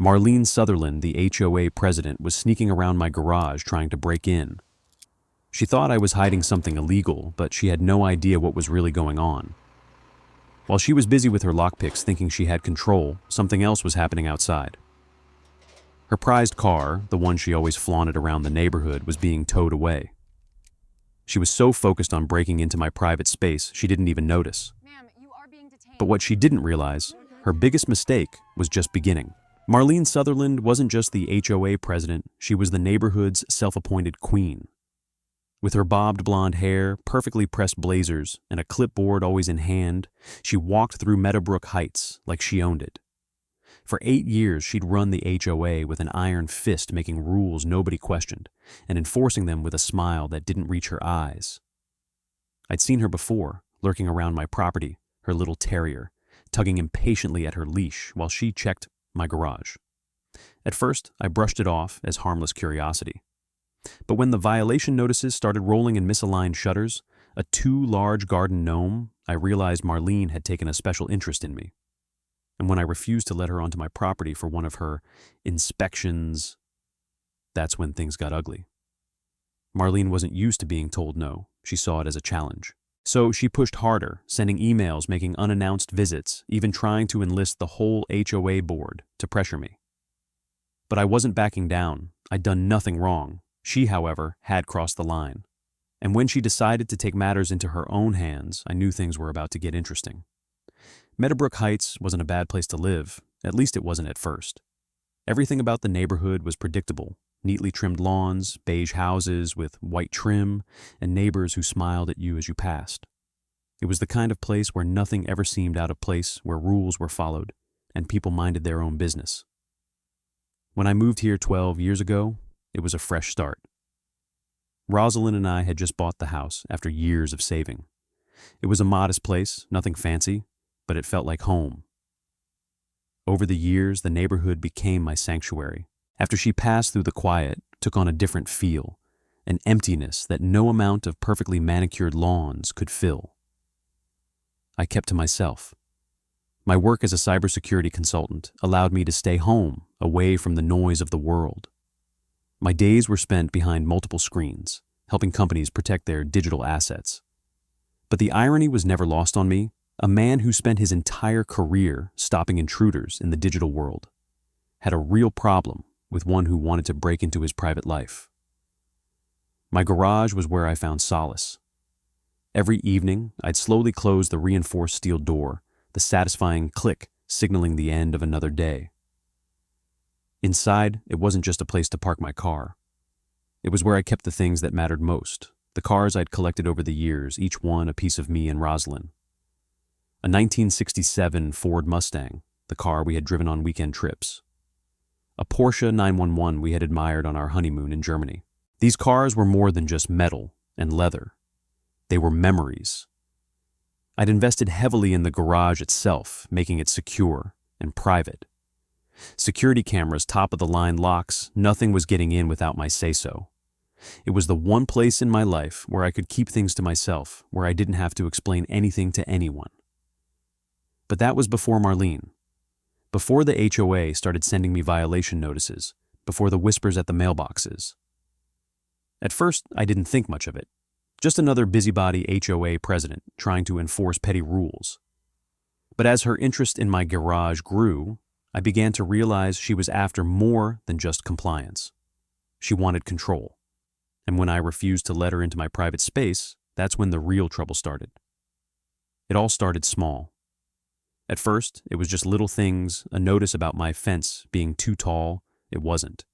Marlene Sutherland, the HOA president, was sneaking around my garage trying to break in. She thought I was hiding something illegal, but she had no idea what was really going on. While she was busy with her lockpicks thinking she had control, something else was happening outside. Her prized car, the one she always flaunted around the neighborhood, was being towed away. She was so focused on breaking into my private space, she didn't even notice. Ma'am, you are being detained. But what she didn't realize, her biggest mistake was just beginning. Marlene Sutherland wasn't just the HOA president, she was the neighborhood's self-appointed queen. With her bobbed blonde hair, perfectly pressed blazers, and a clipboard always in hand, she walked through Meadowbrook Heights like she owned it. For 8 years, she'd run the HOA with an iron fist, making rules nobody questioned, and enforcing them with a smile that didn't reach her eyes. I'd seen her before, lurking around my property, her little terrier, tugging impatiently at her leash while she checked my garage. At first, I brushed it off as harmless curiosity. But when the violation notices started rolling in misaligned shutters, a too large garden gnome, I realized Marlene had taken a special interest in me. And when I refused to let her onto my property for one of her inspections, that's when things got ugly. Marlene wasn't used to being told no. She saw it as a challenge. So she pushed harder, sending emails, making unannounced visits, even trying to enlist the whole HOA board to pressure me. But I wasn't backing down. I'd done nothing wrong. She, however, had crossed the line. And when she decided to take matters into her own hands, I knew things were about to get interesting. Meadowbrook Heights wasn't a bad place to live, at least it wasn't at first. Everything about the neighborhood was predictable: neatly trimmed lawns, beige houses with white trim, and neighbors who smiled at you as you passed. It was the kind of place where nothing ever seemed out of place, where rules were followed, and people minded their own business. When I moved here 12 years ago, it was a fresh start. Rosalind and I had just bought the house after years of saving. It was a modest place, nothing fancy, but it felt like home. Over the years, the neighborhood became my sanctuary. After she passed through the quiet, it took on a different feel, an emptiness that no amount of perfectly manicured lawns could fill. I kept to myself. My work as a cybersecurity consultant allowed me to stay home, away from the noise of the world. My days were spent behind multiple screens, helping companies protect their digital assets. But the irony was never lost on me. A man who spent his entire career stopping intruders in the digital world had a real problem with one who wanted to break into his private life. My garage was where I found solace. Every evening, I'd slowly close the reinforced steel door, the satisfying click signaling the end of another day. Inside, it wasn't just a place to park my car. It was where I kept the things that mattered most, the cars I'd collected over the years, each one a piece of me and Rosalind. A 1967 Ford Mustang, the car we had driven on weekend trips. A Porsche 911 we had admired on our honeymoon in Germany. These cars were more than just metal and leather. They were memories. I'd invested heavily in the garage itself, making it secure and private. Security cameras, top-of-the-line locks, nothing was getting in without my say-so. It was the one place in my life where I could keep things to myself, where I didn't have to explain anything to anyone. But that was before Marlene. Before the HOA started sending me violation notices, before the whispers at the mailboxes. At first, I didn't think much of it. Just another busybody HOA president trying to enforce petty rules. But as her interest in my garage grew, I began to realize she was after more than just compliance. She wanted control. And when I refused to let her into my private space, that's when the real trouble started. It all started small. At first, it was just little things, a notice about my fence being too tall, it wasn't,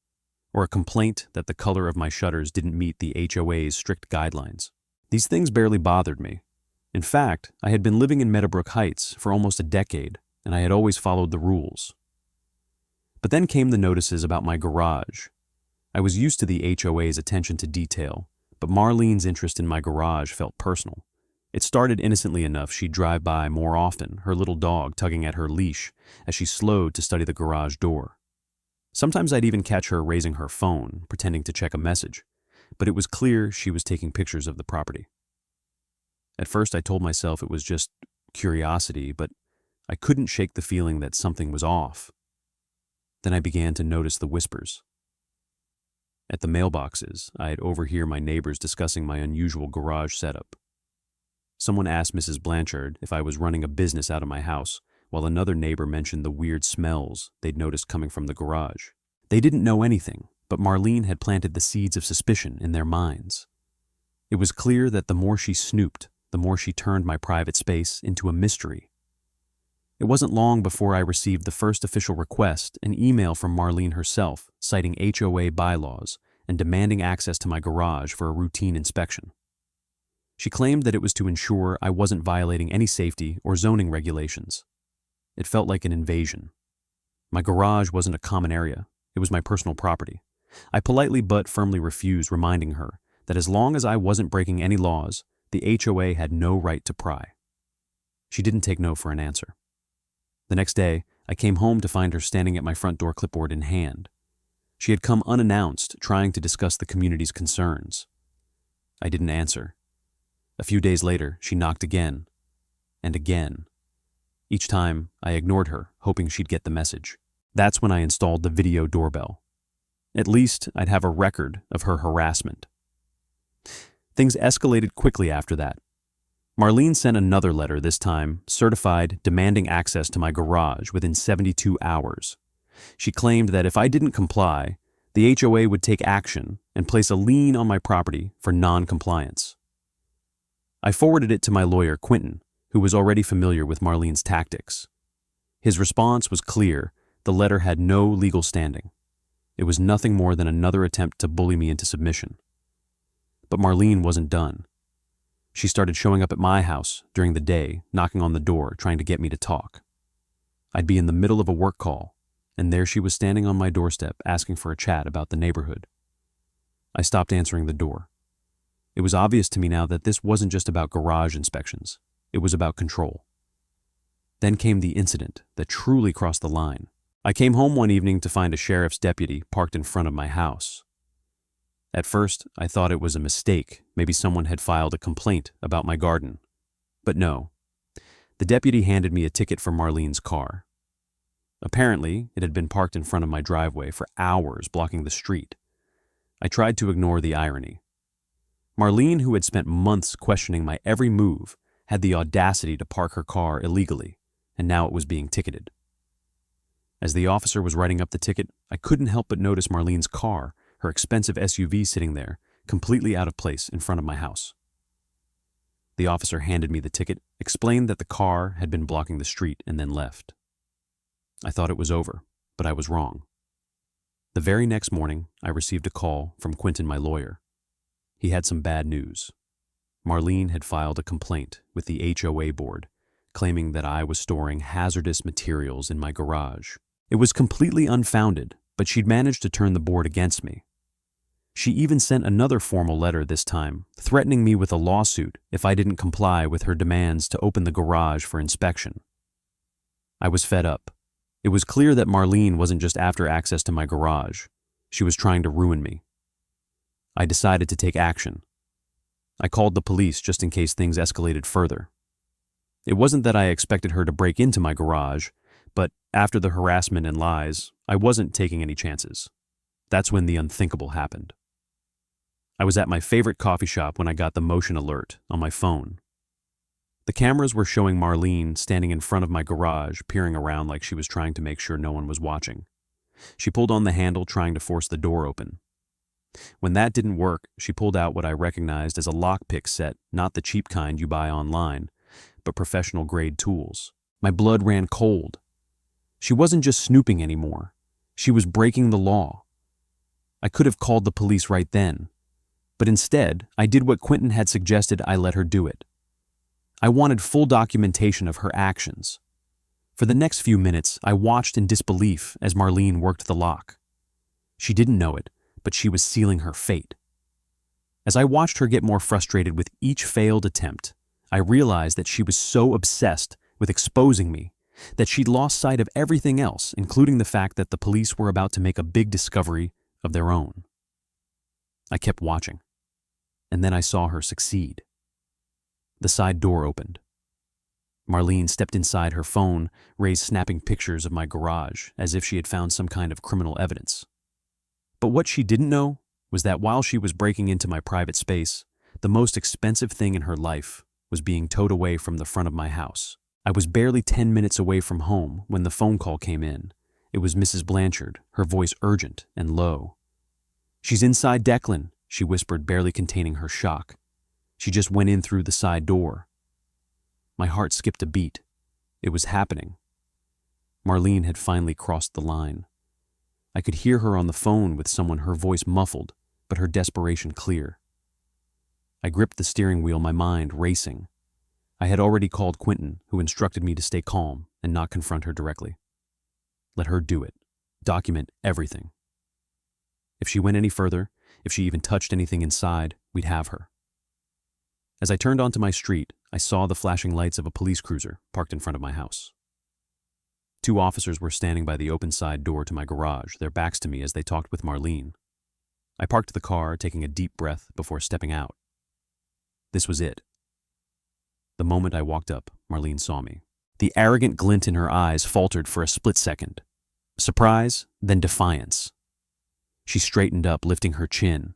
or a complaint that the color of my shutters didn't meet the HOA's strict guidelines. These things barely bothered me. In fact, I had been living in Meadowbrook Heights for almost a decade, and I had always followed the rules. But then came the notices about my garage. I was used to the HOA's attention to detail, but Marlene's interest in my garage felt personal. It started innocently enough. She'd drive by more often, her little dog tugging at her leash as she slowed to study the garage door. Sometimes I'd even catch her raising her phone, pretending to check a message, but it was clear she was taking pictures of the property. At first I told myself it was just curiosity, but I couldn't shake the feeling that something was off. Then I began to notice the whispers. At the mailboxes, I'd overhear my neighbors discussing my unusual garage setup. Someone asked Mrs. Blanchard if I was running a business out of my house, while another neighbor mentioned the weird smells they'd noticed coming from the garage. They didn't know anything, but Marlene had planted the seeds of suspicion in their minds. It was clear that the more she snooped, the more she turned my private space into a mystery. It wasn't long before I received the first official request, an email from Marlene herself citing HOA bylaws and demanding access to my garage for a routine inspection. She claimed that it was to ensure I wasn't violating any safety or zoning regulations. It felt like an invasion. My garage wasn't a common area. It was my personal property. I politely but firmly refused, reminding her that as long as I wasn't breaking any laws, the HOA had no right to pry. She didn't take no for an answer. The next day, I came home to find her standing at my front door, clipboard in hand. She had come unannounced, trying to discuss the community's concerns. I didn't answer. A few days later, she knocked again, and again. Each time, I ignored her, hoping she'd get the message. That's when I installed the video doorbell. At least, I'd have a record of her harassment. Things escalated quickly after that. Marlene sent another letter, this time certified, demanding access to my garage within 72 hours. She claimed that if I didn't comply, the HOA would take action and place a lien on my property for non-compliance. I forwarded it to my lawyer, Quentin, who was already familiar with Marlene's tactics. His response was clear: the letter had no legal standing. It was nothing more than another attempt to bully me into submission. But Marlene wasn't done. She started showing up at my house during the day, knocking on the door, trying to get me to talk. I'd be in the middle of a work call, and there she was standing on my doorstep asking for a chat about the neighborhood. I stopped answering the door. It was obvious to me now that this wasn't just about garage inspections. It was about control. Then came the incident that truly crossed the line. I came home one evening to find a sheriff's deputy parked in front of my house. At first, I thought it was a mistake. Maybe someone had filed a complaint about my garden. But no. The deputy handed me a ticket for Marlene's car. Apparently, it had been parked in front of my driveway for hours, blocking the street. I tried to ignore the irony. Marlene, who had spent months questioning my every move, had the audacity to park her car illegally, and now it was being ticketed. As the officer was writing up the ticket, I couldn't help but notice Marlene's car, her expensive SUV, sitting there, completely out of place in front of my house. The officer handed me the ticket, explained that the car had been blocking the street, and then left. I thought it was over, but I was wrong. The very next morning, I received a call from Quentin, my lawyer. He had some bad news. Marlene had filed a complaint with the HOA board, claiming that I was storing hazardous materials in my garage. It was completely unfounded, but she'd managed to turn the board against me. She even sent another formal letter this time, threatening me with a lawsuit if I didn't comply with her demands to open the garage for inspection. I was fed up. It was clear that Marlene wasn't just after access to my garage. She was trying to ruin me. I decided to take action. I called the police just in case things escalated further. It wasn't that I expected her to break into my garage, but after the harassment and lies, I wasn't taking any chances. That's when the unthinkable happened. I was at my favorite coffee shop when I got the motion alert on my phone. The cameras were showing Marlene standing in front of my garage, peering around like she was trying to make sure no one was watching. She pulled on the handle, trying to force the door open. When that didn't work, she pulled out what I recognized as a lockpick set, not the cheap kind you buy online, but professional-grade tools. My blood ran cold. She wasn't just snooping anymore. She was breaking the law. I could have called the police right then, but instead, I did what Quentin had suggested. I let her do it. I wanted full documentation of her actions. For the next few minutes, I watched in disbelief as Marlene worked the lock. She didn't know it, but she was sealing her fate. As I watched her get more frustrated with each failed attempt, I realized that she was so obsessed with exposing me that she'd lost sight of everything else, including the fact that the police were about to make a big discovery of their own. I kept watching, and then I saw her succeed. The side door opened. Marlene stepped inside her phone, raised snapping pictures of my garage as if she had found some kind of criminal evidence. But what she didn't know was that while she was breaking into my private space, the most expensive thing in her life was being towed away from the front of my house. I was barely 10 minutes away from home when the phone call came in. It was Mrs. Blanchard, her voice urgent and low. "She's inside, Declan," she whispered, barely containing her shock. "She just went in through the side door." My heart skipped a beat. It was happening. Marlene had finally crossed the line. I could hear her on the phone with someone, her voice muffled, but her desperation clear. I gripped the steering wheel, my mind racing. I had already called Quentin, who instructed me to stay calm and not confront her directly. Let her do it. Document everything. If she went any further, if she even touched anything inside, we'd have her. As I turned onto my street, I saw the flashing lights of a police cruiser parked in front of my house. 2 officers were standing by the open side door to my garage, their backs to me as they talked with Marlene. I parked the car, taking a deep breath before stepping out. This was it. The moment I walked up, Marlene saw me. The arrogant glint in her eyes faltered for a split second. Surprise, then defiance. She straightened up, lifting her chin.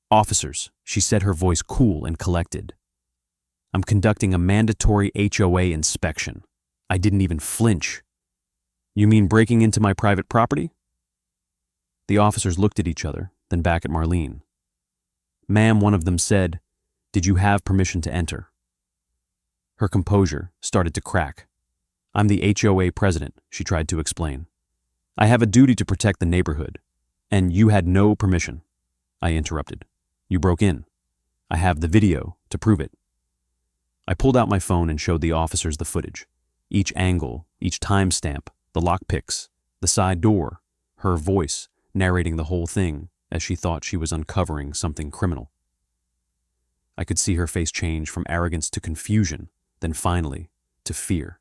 "Officers," she said, her voice cool and collected. "I'm conducting a mandatory HOA inspection." I didn't even flinch. "You mean breaking into my private property?" The officers looked at each other, then back at Marlene. "Ma'am," one of them said, "did you have permission to enter?" Her composure started to crack. "I'm the HOA president," she tried to explain. "I have a duty to protect the neighborhood. And you had no permission." I interrupted. "You broke in. I have the video to prove it." I pulled out my phone and showed the officers the footage. Each angle, each timestamp, the lockpicks, the side door, her voice narrating the whole thing as she thought she was uncovering something criminal. I could see her face change from arrogance to confusion, then finally to fear.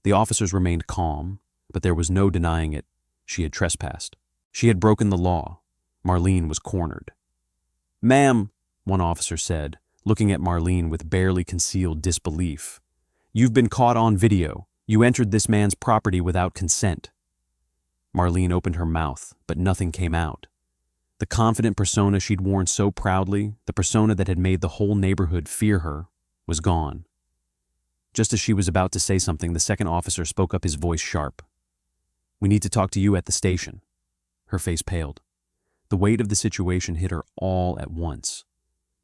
The officers remained calm, but there was no denying it. She had trespassed. She had broken the law. Marlene was cornered. "Ma'am," one officer said, looking at Marlene with barely concealed disbelief, "you've been caught on video. You entered this man's property without consent." Marlene opened her mouth, but nothing came out. The confident persona she'd worn so proudly, the persona that had made the whole neighborhood fear her, was gone. Just as she was about to say something, the second officer spoke up, his voice sharp. "We need to talk to you at the station." Her face paled. The weight of the situation hit her all at once.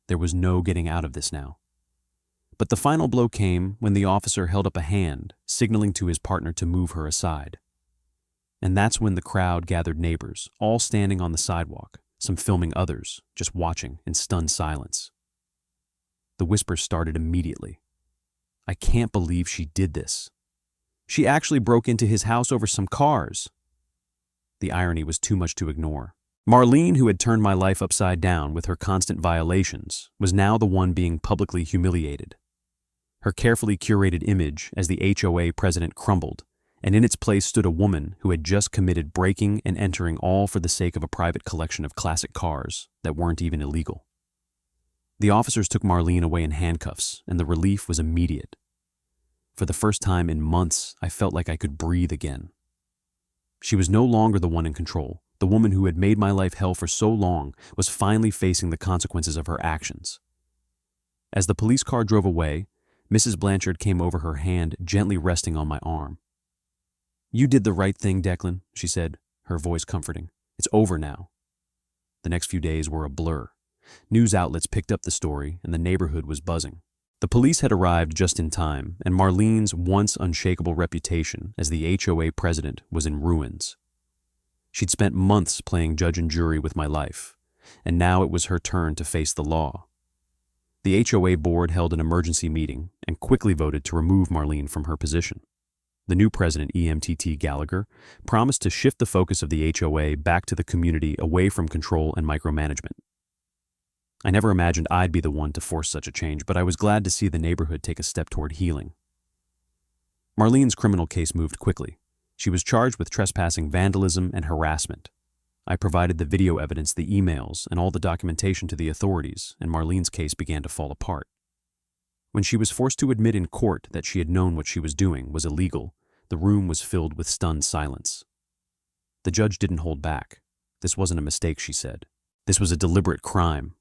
There was no getting out of this now. But the final blow came when the officer held up a hand, signaling to his partner to move her aside. And that's when the crowd gathered, neighbors, all standing on the sidewalk, some filming, others just watching in stunned silence. The whispers started immediately. "I can't believe she did this. She actually broke into his house over some cars." The irony was too much to ignore. Marlene, who had turned my life upside down with her constant violations, was now the one being publicly humiliated. Her carefully curated image as the HOA president crumbled, and in its place stood a woman who had just committed breaking and entering, all for the sake of a private collection of classic cars that weren't even illegal. The officers took Marlene away in handcuffs, and the relief was immediate. For the first time in months, I felt like I could breathe again. She was no longer the one in control. The woman who had made my life hell for so long was finally facing the consequences of her actions. As the police car drove away, Mrs. Blanchard came over, her hand gently resting on my arm. "You did the right thing, Declan," she said, her voice comforting. "It's over now." The next few days were a blur. News outlets picked up the story, and the neighborhood was buzzing. The police had arrived just in time, and Marlene's once unshakable reputation as the HOA president was in ruins. She'd spent months playing judge and jury with my life, and now it was her turn to face the law. The HOA board held an emergency meeting and quickly voted to remove Marlene from her position. The new president, EMTT Gallagher, promised to shift the focus of the HOA back to the community, away from control and micromanagement. I never imagined I'd be the one to force such a change, but I was glad to see the neighborhood take a step toward healing. Marlene's criminal case moved quickly. She was charged with trespassing, vandalism, and harassment. I provided the video evidence, the emails, and all the documentation to the authorities, and Marlene's case began to fall apart. When she was forced to admit in court that she had known what she was doing was illegal, the room was filled with stunned silence. The judge didn't hold back. This wasn't a mistake, she said. This was a deliberate crime.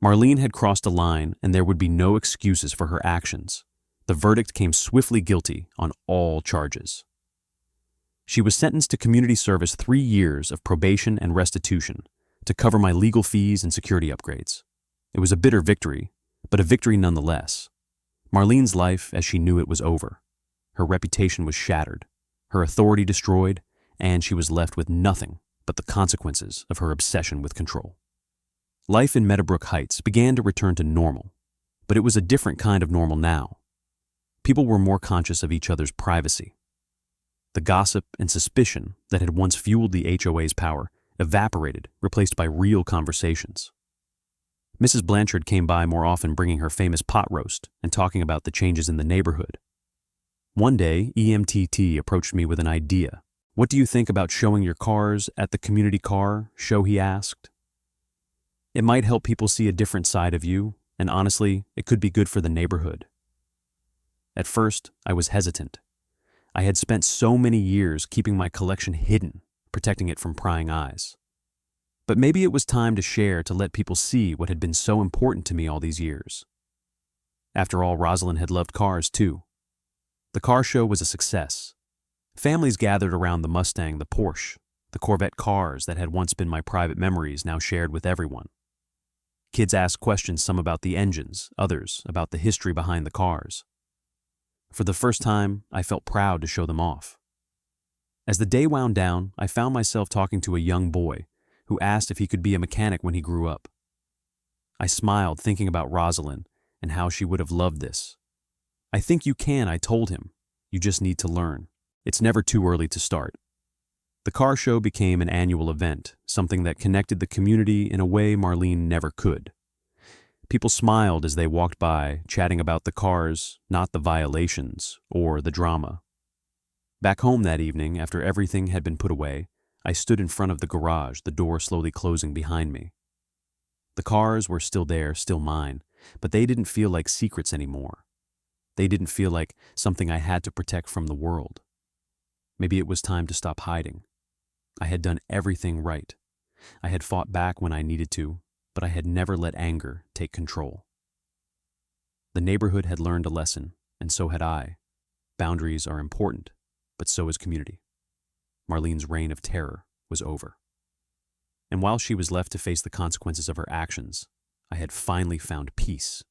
Marlene had crossed a line, and there would be no excuses for her actions. The verdict came swiftly guilty on all charges. She was sentenced to community service 3 years of probation and restitution to cover my legal fees and security upgrades. It was a bitter victory, but a victory nonetheless. Marlene's life, as she knew it, was over. Her reputation was shattered, her authority destroyed, and she was left with nothing but the consequences of her obsession with control. Life in Meadowbrook Heights began to return to normal, but it was a different kind of normal now. People were more conscious of each other's privacy. The gossip and suspicion that had once fueled the HOA's power evaporated, replaced by real conversations. Mrs. Blanchard came by more often, bringing her famous pot roast and talking about the changes in the neighborhood. One day, EMTT approached me with an idea. "What do you think about showing your cars at the community car show?" he asked. "It might help people see a different side of you, and honestly, it could be good for the neighborhood." At first, I was hesitant. I had spent so many years keeping my collection hidden, protecting it from prying eyes. But maybe it was time to share, to let people see what had been so important to me all these years. After all, Rosalind had loved cars too. The car show was a success. Families gathered around the Mustang, the Porsche, the Corvette cars that had once been my private memories, now shared with everyone. Kids asked questions, some about the engines, others about the history behind the cars. For the first time, I felt proud to show them off. As the day wound down, I found myself talking to a young boy who asked if he could be a mechanic when he grew up. I smiled, thinking about Rosalind and how she would have loved this. "I think you can," I told him. "You just need to learn. It's never too early to start." The car show became an annual event, something that connected the community in a way Marlene never could. People smiled as they walked by, chatting about the cars, not the violations or the drama. Back home that evening, after everything had been put away, I stood in front of the garage, the door slowly closing behind me. The cars were still there, still mine, but they didn't feel like secrets anymore. They didn't feel like something I had to protect from the world. Maybe it was time to stop hiding. I had done everything right. I had fought back when I needed to, but I had never let anger take control. The neighborhood had learned a lesson, and so had I. Boundaries are important, but so is community. Marlene's reign of terror was over. And while she was left to face the consequences of her actions, I had finally found peace.